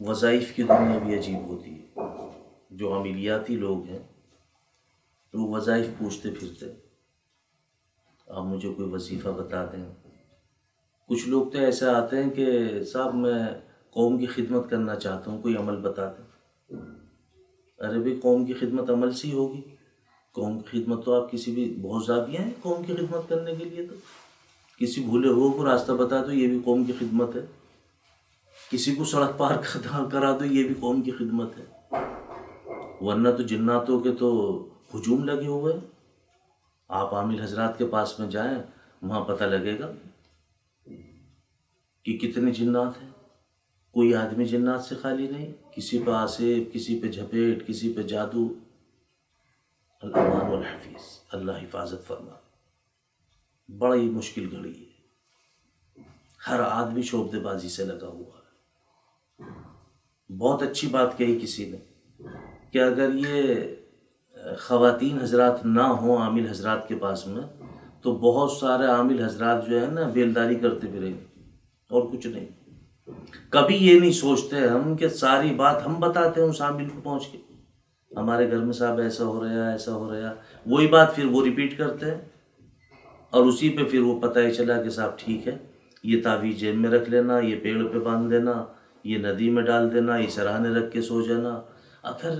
وظائف کی دنیا بھی عجیب ہوتی ہے. جو عملیاتی لوگ ہیں وہ وظائف پوچھتے پھرتے، آپ مجھے کوئی وظیفہ بتا دیں. کچھ لوگ تو ایسے آتے ہیں کہ صاحب میں قوم کی خدمت کرنا چاہتا ہوں، کوئی عمل بتا دیں. ارے بھئی قوم کی خدمت عمل سے ہی ہوگی. قوم کی خدمت تو آپ کسی بھی بہت زاویہ ہیں قوم کی خدمت کرنے کے لیے. تو کسی بھولے ہو کو راستہ بتا دو، یہ بھی قوم کی خدمت ہے. کسی کو سڑک پار کرا دو، یہ بھی قوم کی خدمت ہے. ورنہ تو جناتوں کے تو ہجوم لگے ہوئے ہیں. آپ عامل حضرات کے پاس میں جائیں، وہاں پتہ لگے گا کہ کتنے جنات ہیں. کوئی آدمی جنات سے خالی نہیں. کسی پہ آسیب، کسی پہ جھپیٹ، کسی پہ جادو. الامان والحفیظ، اللہ حفاظت فرما. بڑی مشکل گھڑی ہے. ہر آدمی شعبدے بازی سے لگا ہوا ہے. بہت اچھی بات کہی کسی نے کہ اگر یہ خواتین حضرات نہ ہوں عامل حضرات کے پاس میں تو بہت سارے عامل حضرات جو ہے نا بیلداری کرتے پھریں گے اور کچھ نہیں. کبھی یہ نہیں سوچتے ہم کہ ساری بات ہم بتاتے ہیں اس عامل کو پہنچ کے، ہمارے گھر میں صاحب ایسا ہو رہا ہے، ایسا ہو رہا ہے. وہی بات پھر وہ ریپیٹ کرتے ہیں اور اسی پہ پھر وہ پتہ ہی چلا کہ صاحب ٹھیک ہے، یہ تعویذ جیب میں رکھ لینا، یہ پیڑ پہ باندھ دینا، یہ ندی میں ڈال دینا، یہ سرہانے رکھ کے سو جانا. اگر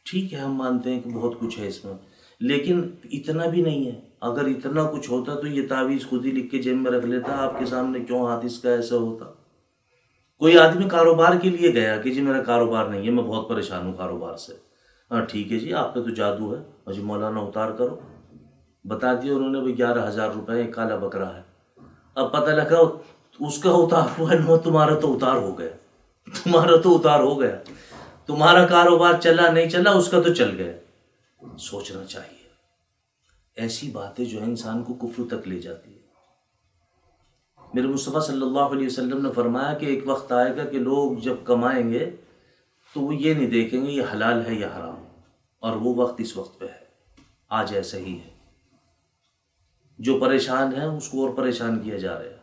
ٹھیک ہے ہم مانتے ہیں کہ بہت کچھ ہے اس میں، لیکن اتنا بھی نہیں ہے. اگر اتنا کچھ ہوتا تو یہ تعویذ خود ہی لکھ کے جیب میں رکھ لیتا. آپ کے سامنے کیوں ہاتھ اس کا ایسا ہوتا؟ کوئی آدمی کاروبار کے لیے گیا کہ جی میرا کاروبار نہیں ہے، میں بہت پریشان ہوں کاروبار سے. ہاں ٹھیک ہے جی، آپ پہ تو جادو ہے، مجھے مولانا اتار کرو. بتا دیا انہوں نے بھائی 11,000 روپے ایک کالا بکرا ہے. اب پتہ لگا اس کا اتار ہوا ہے، تمہارا تو اتار ہو گیا. تمہارا تو اتار ہو گیا. تمہارا کاروبار چلا نہیں چلا، اس کا تو چل گیا. سوچنا چاہیے. ایسی باتیں جو ہیں انسان کو کفر تک لے جاتی ہے. میرے مصطفیٰ صلی اللہ علیہ وسلم نے فرمایا کہ ایک وقت آئے گا کہ لوگ جب کمائیں گے تو وہ یہ نہیں دیکھیں گے یہ حلال ہے یا حرام، اور وہ وقت اس وقت پہ ہے. آج ایسا ہی ہے. جو پریشان ہے اس کو اور پریشان کیا جا رہا ہے.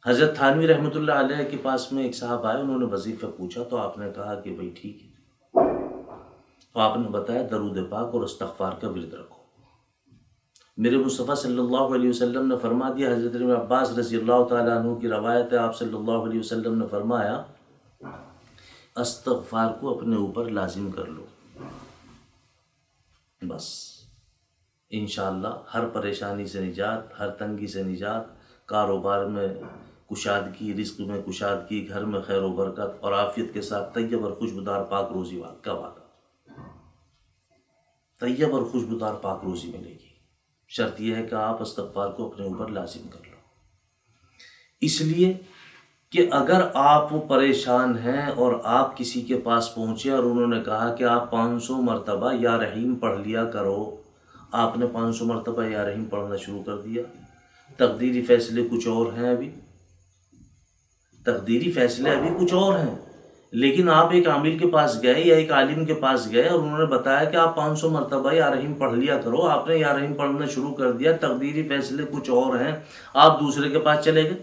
حضرت تھانوی رحمۃ اللہ علیہ کے پاس میں ایک صاحب آئے، انہوں نے وظیفہ پوچھا تو آپ نے کہا کہ بھائی ٹھیک ہے. تو آپ نے بتایا درود پاک اور استغفار کا ورد رکھو. میرے مصطفیٰ صلی اللہ علیہ وسلم نے فرما دیا. حضرت ابن عباس رضی اللہ تعالیٰ عنہ کی روایت ہے، آپ صلی اللہ علیہ وسلم نے فرمایا استغفار کو اپنے اوپر لازم کر لو، بس انشاءاللہ ہر پریشانی سے نجات، ہر تنگی سے نجات، کاروبار میں کشادگی، رزق میں کشادگی، گھر میں خیر و برکت اور عافیت کے ساتھ طیب اور خوشبودار پاک روزی کا وعدہ. طیب اور خوشبودار پاک روزی ملے گی. شرط یہ ہے کہ آپ استغفار کو اپنے اوپر لازم کر لو. اس لیے کہ اگر آپ پریشان ہیں اور آپ کسی کے پاس پہنچے اور انہوں نے کہا کہ آپ 500 مرتبہ یا رحیم پڑھ لیا کرو، آپ نے 500 مرتبہ یا رحیم پڑھنا شروع کر دیا. تقدیری فیصلے کچھ اور ہیں، ابھی تقدیری فیصلے ابھی کچھ اور ہیں، لیکن آپ ایک عامل کے پاس گئے یا ایک عالم کے پاس گئے اور انہوں نے بتایا کہ آپ 500 مرتبہ یا رحیم پڑھ لیا کرو. آپ نے یا رحیم پڑھنا شروع کر دیا. تقدیری فیصلے کچھ اور ہیں، آپ دوسرے کے پاس چلے گئے.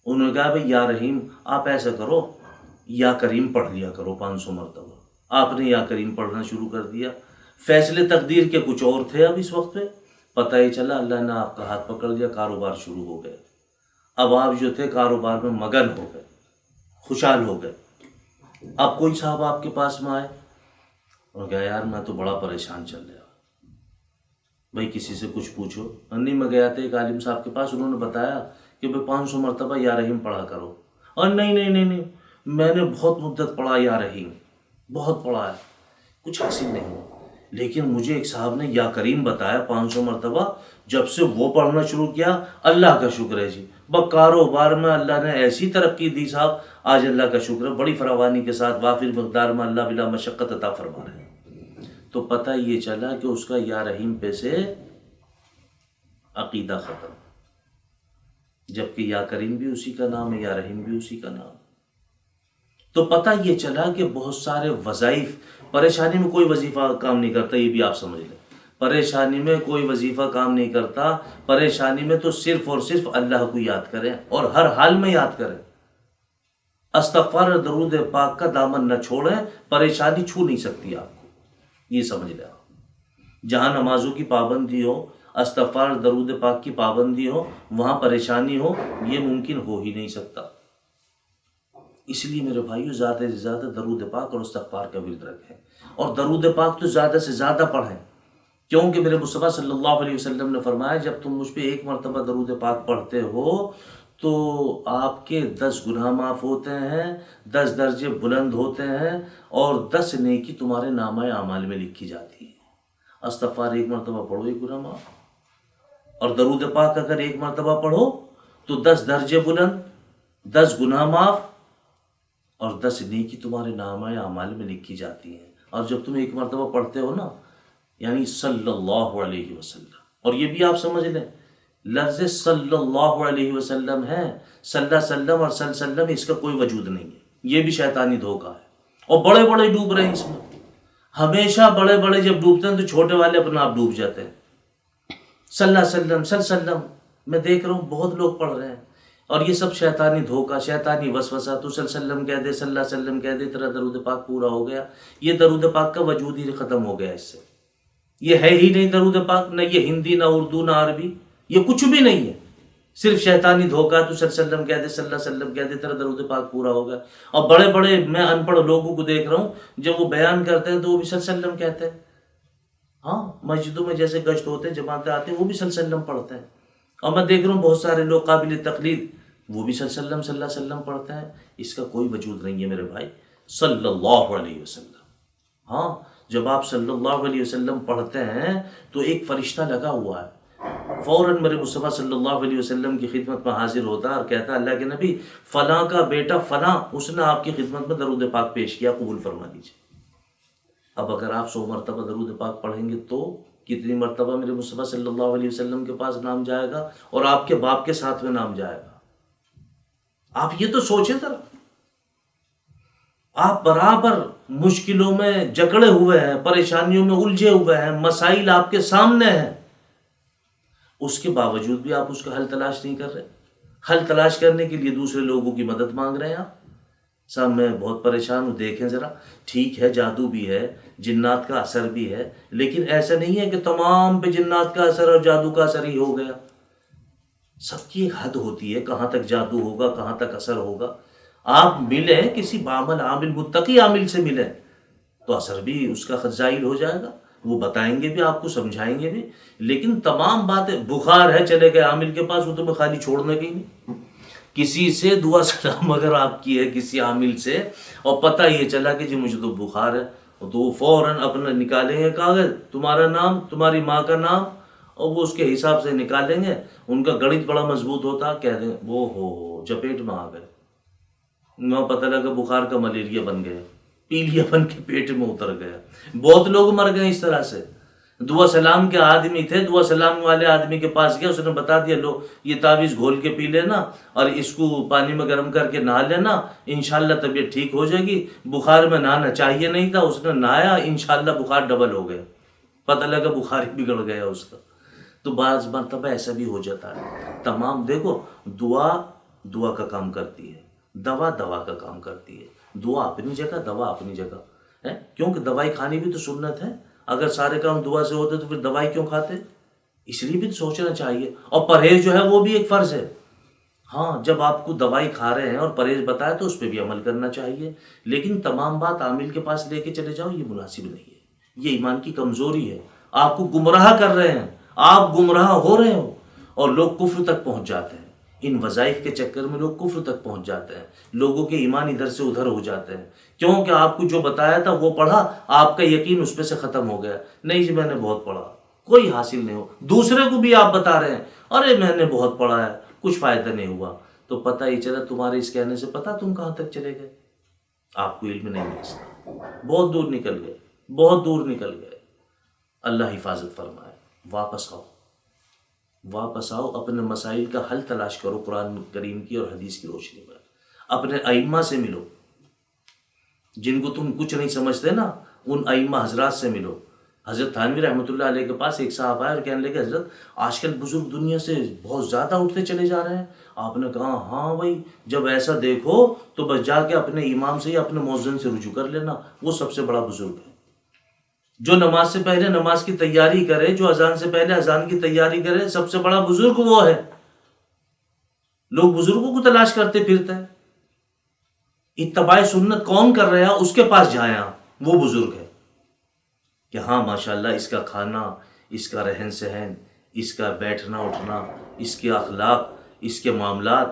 انہوں نے کہا بھائی یا رحیم آپ ایسا کرو، یا کریم پڑھ لیا کرو 500 مرتبہ. آپ نے یا کریم پڑھنا شروع کر دیا. فیصلے تقدیر کے کچھ اور تھے. اب اس وقت پہ پتہ ہی چلا اللہ نے آپ کا ہاتھ پکڑ لیا، کاروبار شروع ہو گیا. اب آپ جو تھے کاروبار میں مگن ہو گئے، خوشحال ہو گئے. اب کوئی صاحب آپ کے پاس میں آئے اور کہا یار میں تو بڑا پریشان چل رہا، بھائی کسی سے کچھ پوچھو. نہیں، میں گیا تھا ایک عالم صاحب کے پاس، انہوں نے بتایا کہ بھائی 500 مرتبہ یا رحیم پڑھا کرو. اور نہیں میں نے بہت مدت پڑھا یا رحیم، بہت پڑھا ہے، کچھ حاصل نہیں ہوا. لیکن مجھے ایک صاحب نے یا کریم بتایا 500 مرتبہ. جب سے وہ پڑھنا شروع کیا، اللہ کا شکر ہے جی، کاروبار میں اللہ نے ایسی ترقی دی صاحب. آج اللہ کا شکر ہے، بڑی فراوانی کے ساتھ وافر مقدار میں اللہ بلا مشقت عطا فرما رہے ہیں. تو پتہ یہ چلا کہ اس کا یا رحیم پہ سے عقیدہ ختم، جبکہ یا کریم بھی اسی کا نام ہے، یا رحیم بھی اسی کا نام. تو پتہ یہ چلا کہ بہت سارے وظائف، پریشانی میں کوئی وظیفہ کام نہیں کرتا، یہ بھی آپ سمجھ لیں. پریشانی میں کوئی وظیفہ کام نہیں کرتا. پریشانی میں تو صرف اور صرف اللہ کو یاد کریں اور ہر حال میں یاد کریں. استغفار اور درود پاک کا دامن نہ چھوڑیں، پریشانی چھو نہیں سکتی آپ کو، یہ سمجھ لیں آپ۔ جہاں نمازوں کی پابندی ہو، استغفار اور درود پاک کی پابندی ہو، وہاں پریشانی ہو، یہ ممکن ہو ہی نہیں سکتا۔ اس لیے میرے بھائیو زیادہ سے زیادہ درود پاک اور استغفار کا ورد رکھیں، اور درود پاک تو زیادہ سے زیادہ پڑھیں، کیونکہ میرے مصطفیٰ صلی اللہ علیہ وسلم نے فرمایا جب تم مجھ پہ ایک مرتبہ درود پاک پڑھتے ہو تو آپ کے 10 گناہ معاف ہوتے ہیں، 10 درجے بلند ہوتے ہیں، اور 10 نیکی تمہارے نامہ اعمال میں لکھی جاتی ہے۔ استغفار ایک مرتبہ پڑھو، ایک گناہ معاف، اور درود پاک اگر ایک مرتبہ پڑھو تو 10 درجے بلند، 10 گناہ معاف، اور 10 نیکی تمہارے نامہ اعمال میں لکھی جاتی ہیں۔ اور جب تم ایک مرتبہ پڑھتے ہو نا، یعنی صلی اللہ علیہ وسلم، اور یہ بھی آپ سمجھ لیں لفظ صلی اللہ علیہ وسلم ہے، صلی اللہ علیہ وسلم اور صلی اللہ علیہ وسلم اس کا کوئی وجود نہیں ہے، یہ بھی شیطانی دھوکہ ہے، اور بڑے بڑے ڈوب رہے ہیں اس میں۔ ہمیشہ بڑے بڑے جب ڈوبتے ہیں تو چھوٹے والے اپنا آپ ڈوب جاتے ہیں۔ صلی اللہ علیہ وسلم، صلی اللہ علیہ وسلم، میں دیکھ رہا ہوں بہت لوگ پڑھ رہے ہیں، اور یہ سب شیطانی دھوکہ، شیطانی وسوسہ۔ تو صلی اللہ علیہ وسلم کہہ دے، صلی اللہ علیہ وسلم کہہ دے، تیرا درود پاک پورا ہو گیا۔ یہ درود پاک کا وجود ہی ختم ہو گیا اس سے، یہ ہے ہی نہیں درود پاک، نہ یہ ہندی، نہ اردو، نہ عربی، یہ کچھ بھی نہیں ہے، صرف شیطانی دھوکہ۔ تو صلی اللہ علیہ وسلم کہہ دے، صلی اللہ علیہ وسلم کہہ دے، تیرا درود پاک پورا ہو گیا۔ اور بڑے بڑے میں ان پڑھ لوگوں کو دیکھ رہا ہوں جب وہ بیان کرتے ہیں تو وہ بھی صلی اللہ علیہ وسلم کہتے ہیں۔ ہاں، مسجدوں میں جیسے گشت ہوتے ہیں، جماعتیں آتے ہیں، وہ بھی صلی اللہ علیہ وسلم پڑھتے ہیں۔ اور میں دیکھ رہا ہوں بہت سارے لوگ قابل تقلید، وہ بھی صلی اللہ علیہ وسلم، صلی اللہ علیہ وسلم پڑھتے ہیں۔ اس کا کوئی وجود نہیں ہے میرے بھائی، صلی اللہ علیہ وسلم۔ ہاں، جب آپ صلی اللہ علیہ وسلم پڑھتے ہیں تو ایک فرشتہ لگا ہوا ہے، فوراً میرے مصطفیٰ صلی اللہ علیہ وسلم کی خدمت میں حاضر ہوتا ہے اور کہتا ہے اللہ کے نبی فلاں کا بیٹا فلاں اس نے آپ کی خدمت میں درود پاک پیش کیا، قبول فرما دیجیے۔ اب اگر آپ 100 مرتبہ درود پاک پڑھیں گے تو کتنی مرتبہ میرے مصطفیٰ صلی اللہ علیہ وسلم کے پاس نام جائے گا، اور آپ کے باپ کے ساتھ میں نام جائے گا۔ آپ یہ تو سوچیں ذرا، آپ برابر مشکلوں میں جکڑے ہوئے ہیں، پریشانیوں میں الجھے ہوئے ہیں، مسائل آپ کے سامنے ہیں، اس کے باوجود بھی آپ اس کا حل تلاش نہیں کر رہے۔ حل تلاش کرنے کے لیے دوسرے لوگوں کی مدد مانگ رہے ہیں آپ۔ صاحب میں بہت پریشان ہوں، دیکھیں ذرا، ٹھیک ہے جادو بھی ہے، جنات کا اثر بھی ہے، لیکن ایسا نہیں ہے کہ تمام پہ جنات کا اثر اور جادو کا اثر ہی ہو گیا۔ سب کی ایک حد ہوتی ہے، کہاں تک جادو ہوگا، کہاں تک اثر ہوگا۔ آپ ملیں کسی بعمل عامل متقی عامل سے ملیں تو اثر بھی اس کا ظاہر ہو جائے گا، وہ بتائیں گے بھی آپ کو، سمجھائیں گے بھی۔ لیکن تمام باتیں، بخار ہے چلے گئے عامل کے پاس، وہ تمہیں خالی چھوڑنے کی نہیں۔ کسی سے دعا سلام اگر آپ کی ہے کسی عامل سے، اور پتہ یہ چلا کہ جی مجھے تو بخار ہے، تو وہ فوراً اپنا نکالیں گے کاغذ، تمہارا نام، تمہاری ماں کا نام، اور وہ اس کے حساب سے نکالیں گے۔ ان کا گڑت بڑا مضبوط ہوتا، کہہ دیں وہ ہو جپیٹ میں آ گئے، نہ پتہ لگا بخار کا ملیریا بن گیا، پیلیا بن کے پیٹ میں اتر گیا۔ بہت لوگ مر گئے اس طرح سے۔ دعا سلام کے آدمی تھے، دعا سلام والے آدمی کے پاس گیا، اس نے بتا دیا لو یہ تعویذ گھول کے پی لینا اور اس کو پانی میں گرم کر کے نہا لینا، انشاءاللہ طبیعت ٹھیک ہو جائے گی۔ بخار میں نہانا چاہیے نہیں تھا، اس نے نہایا، انشاءاللہ بخار ڈبل ہو گیا، پتہ لگا بخار ہی بگڑ گیا اس کا۔ تو بعض مرتبہ ایسا بھی ہو جاتا ہے۔ تمام دیکھو، دعا کا کام کرتی ہے، دوا کا کام کرتی ہے۔ دعا اپنی جگہ، دوا اپنی جگہ ہے، کیونکہ دوائی کھانی بھی تو سنت ہے۔ اگر سارے کام دعا سے ہوتے تو پھر دوائی کیوں کھاتے؟ اس لیے بھی تو سوچنا چاہیے۔ اور پرہیز جو ہے وہ بھی ایک فرض ہے۔ ہاں، جب آپ کو دوائی کھا رہے ہیں اور پرہیز بتایا تو اس پہ بھی عمل کرنا چاہیے، لیکن تمام بات عامل کے پاس لے کے چلے جاؤ، یہ مناسب نہیں ہے، یہ ایمان کی کمزوری ہے۔ آپ کو گمراہ کر رہے ہیں، آپ گمراہ ہو رہے ہو، اور لوگ کفر تک پہنچ جاتے ہیں۔ ان وظائف کے چکر میں لوگ کفر تک پہنچ جاتے ہیں، لوگوں کے ایمان ادھر سے ادھر ہو جاتے ہیں، کیونکہ آپ کو جو بتایا تھا وہ پڑھا، آپ کا یقین اس پہ سے ختم ہو گیا۔ نہیں جی میں نے بہت پڑھا، کوئی حاصل نہیں ہو۔ دوسرے کو بھی آپ بتا رہے ہیں ارے میں نے بہت پڑھا ہے، کچھ فائدہ نہیں ہوا، تو پتہ ہی چلا تمہارے اس کہنے سے پتہ تم کہاں تک چلے گئے۔ آپ کو علم نہیں ہے اس کا، بہت دور نکل گئے، بہت دور نکل گئے۔ اللہ حفاظت فرمائے۔ واپس آؤ، اپنے مسائل کا حل تلاش کرو قرآن کریم کی اور حدیث کی روشنی میں۔ اپنے ائمہ سے ملو، جن کو تم کچھ نہیں سمجھتے نا، ان ائمہ حضرات سے ملو۔ حضرت تھانوی رحمۃ اللہ علیہ کے پاس ایک صاحب آئے اور کہنے لگے حضرت آج کل بزرگ دنیا سے بہت زیادہ اٹھتے چلے جا رہے ہیں، آپ نے کہا ہاں بھائی جب ایسا دیکھو تو بس جا کے اپنے امام سے یا اپنے مؤذن سے رجوع کر لینا، وہ سب سے بڑا بزرگ ہے۔ جو نماز سے پہلے نماز کی تیاری کرے، جو اذان سے پہلے اذان کی تیاری کرے، سب سے بڑا بزرگ وہ ہے۔ لوگ بزرگوں کو تلاش کرتے پھرتے ہیں۔ اتباع سنت کون کر رہا ہے اس کے پاس جائیں آپ، وہ بزرگ ہے کہ ہاں ماشاءاللہ اس کا کھانا، اس کا رہن سہن، اس کا بیٹھنا اٹھنا، اس کے اخلاق، اس کے معاملات،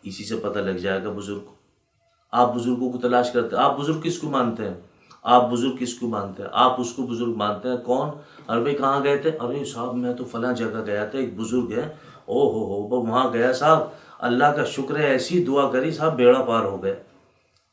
اسی سے پتہ لگ جائے گا بزرگ کو۔ آپ بزرگوں کو تلاش کرتے ہیں۔ آپ بزرگ کس کو مانتے ہیں؟ آپ بزرگ کس کو مانتے ہیں؟ آپ اس کو بزرگ مانتے ہیں کون؟ ارے بھائی کہاں گئے تھے؟ ارے صاحب میں تو فلاں جگہ گیا تھا، ایک بزرگ ہے، او ہو وہاں گیا صاحب، اللہ کا شکر ہے ایسی دعا کری صاحب بیڑا پار ہو گئے۔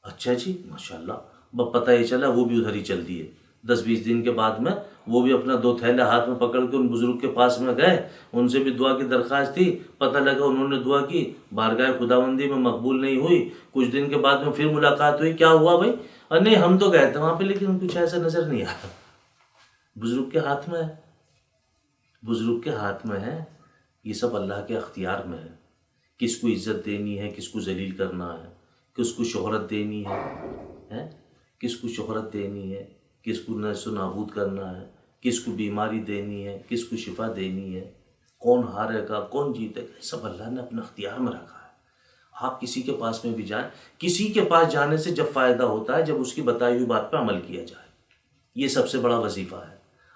اچھا جی ماشاءاللہ، بس پتہ ہی چلا وہ بھی ادھر ہی چل دیے۔ 10-20 دن کے بعد میں وہ بھی اپنا 2 تھیلے ہاتھ میں پکڑ کے ان بزرگ کے پاس میں گئے، ان سے بھی دعا کی درخواست تھی، پتہ لگا انہوں نے دعا کی، بارگاہ خداوندی میں مقبول نہیں ہوئی۔ کچھ دن کے بعد میں پھر ملاقات ہوئی، کیا ہوا بھائی؟ نہیں ہم تو گئے تھے وہاں پہ لیکن کچھ ایسا نظر نہیں آیا۔ بزرگ کے ہاتھ میں ہے، بزرگ کے ہاتھ میں ہے، یہ سب اللہ کے اختیار میں ہے۔ کس کو عزت دینی ہے، کس کو ذلیل کرنا ہے، کس کو شہرت دینی ہے، کس کو شہرت دینی ہے، کس کو نیست و نابود کرنا ہے، کس کو بیماری دینی ہے، کس کو شفا دینی ہے، کون ہارے گا کون جیتے گا، سب اللہ نے اپنے اختیار میں رکھا ہے۔ آپ کسی کے پاس میں بھی جائیں، کسی کے پاس جانے سے جب فائدہ ہوتا ہے جب اس کی بتائی ہوئی بات پہ عمل کیا جائے، یہ سب سے بڑا وظیفہ ہے۔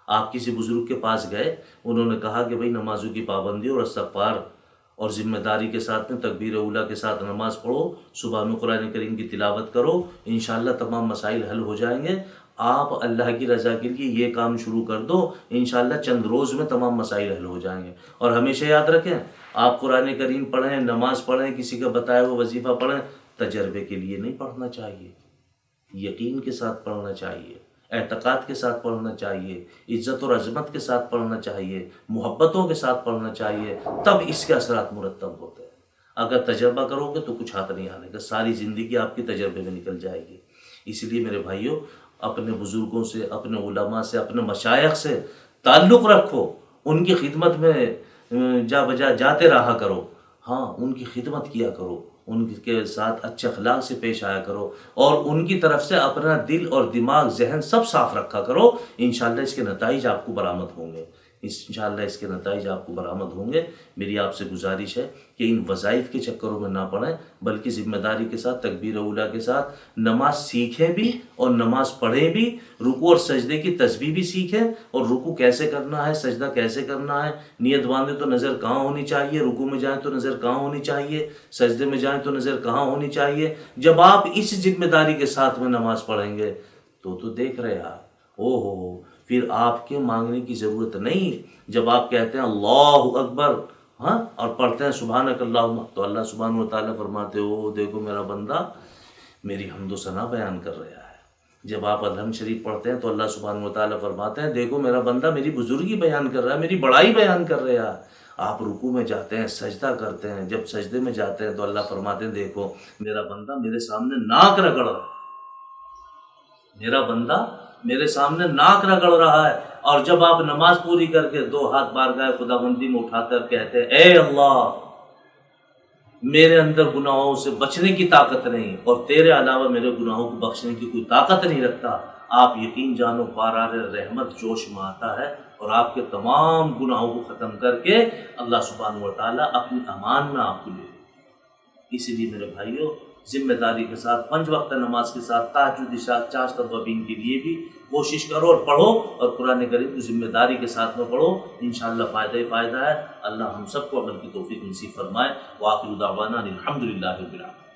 آپ کسی بزرگ کے پاس گئے، انہوں نے کہا کہ بھائی نمازوں کی پابندی اور استغفار اور ذمہ داری کے ساتھ میں تکبیر اولیٰ کے ساتھ نماز پڑھو، صبح میں قرآن کریم کی تلاوت کرو، انشاءاللہ تمام مسائل حل ہو جائیں گے۔ آپ اللہ کی رضا کے لیے یہ کام شروع کر دو، انشاءاللہ چند روز میں تمام مسائل حل ہو جائیں گے۔ اور ہمیشہ یاد رکھیں، آپ قرآن کریم پڑھیں، نماز پڑھیں، کسی کا بتایا ہوا وظیفہ پڑھیں، تجربے کے لیے نہیں پڑھنا چاہیے، یقین کے ساتھ پڑھنا چاہیے، اعتقاد کے ساتھ پڑھنا چاہیے، عزت اور عظمت کے ساتھ پڑھنا چاہیے، محبتوں کے ساتھ پڑھنا چاہیے، تب اس کے اثرات مرتب ہوتے ہیں۔ اگر تجربہ کرو گے تو کچھ ہاتھ نہیں آنے گا، ساری زندگی آپ کی تجربے میں نکل جائے گی۔ اس لیے میرے بھائیوں، اپنے بزرگوں سے، اپنے علماء سے، اپنے مشائخ سے تعلق رکھو، ان کی خدمت میں جا بجا جاتے رہا کرو، ہاں ان کی خدمت کیا کرو، ان کے ساتھ اچھے اخلاق سے پیش آیا کرو، اور ان کی طرف سے اپنا دل اور دماغ ذہن سب صاف رکھا کرو، انشاءاللہ اس کے نتائج آپ کو برآمد ہوں گے، انشاءاللہ اس کے نتائج آپ کو برآمد ہوں گے۔ میری آپ سے گزارش ہے کہ ان وظائف کے چکروں میں نہ پڑیں، بلکہ ذمہ داری کے ساتھ تکبیر اولیٰ کے ساتھ نماز سیکھیں بھی اور نماز پڑھیں بھی، رکوع اور سجدے کی تسبیح بھی سیکھیں، اور رکوع کیسے کرنا ہے، سجدہ کیسے کرنا ہے، نیت باندھے تو نظر کہاں ہونی چاہیے، رکوع میں جائیں تو نظر کہاں ہونی چاہیے، سجدے میں جائیں تو نظر کہاں ہونی چاہیے۔ جب آپ اس ذمہ داری کے ساتھ میں نماز پڑھیں گے تو دیکھ رہے آپ، او ہو، پھر آپ کے مانگنے کی ضرورت نہیں۔ جب آپ کہتے ہیں اللہ اکبر، ہاں، اور پڑھتے ہیں سبحانک اللہم، تو اللہ سبحانہ وتعالیٰ فرماتے ہو دیکھو میرا بندہ میری حمد و ثنا بیان کر رہا ہے۔ جب آپ الحمد شریف پڑھتے ہیں تو اللہ سبحانہ وتعالیٰ فرماتے ہیں دیکھو میرا بندہ میری بزرگی بیان کر رہا ہے، میری بڑائی بیان کر رہا ہے۔ آپ رکوع میں جاتے ہیں، سجدہ کرتے ہیں، جب سجدے میں جاتے ہیں تو اللہ فرماتے ہیں دیکھو میرا بندہ میرے سامنے ناک رگڑ رہا ہے، میرا بندہ میرے سامنے ناک رگڑ رہا ہے۔ اور جب آپ نماز پوری کر کے 2 ہاتھ بارگاہ خداوندی میں اٹھا کر کہتے ہیں اے اللہ میرے اندر گناہوں سے بچنے کی طاقت نہیں، اور تیرے علاوہ میرے گناہوں کو بخشنے کی کوئی طاقت نہیں رکھتا، آپ یقین جانو باران رحمت جوش میں آتا ہے، اور آپ کے تمام گناہوں کو ختم کر کے اللہ سبحانہ وتعالیٰ اپنی امان میں آپ کو لے لے۔ اسی لیے میرے بھائیوں، ذمہ داری کے ساتھ 5 وقت نماز کے ساتھ تہجد عشاء 4 توابین کے لیے بھی کوشش کرو اور پڑھو، اور قرآن کریم کو ذمہ داری کے ساتھ میں پڑھو، انشاءاللہ فائدہ ہی فائدہ ہے۔ اللہ ہم سب کو عمل کی توفیق نصیب فرمائے۔ وآخر دعوانا الحمدللہ رب العالمین۔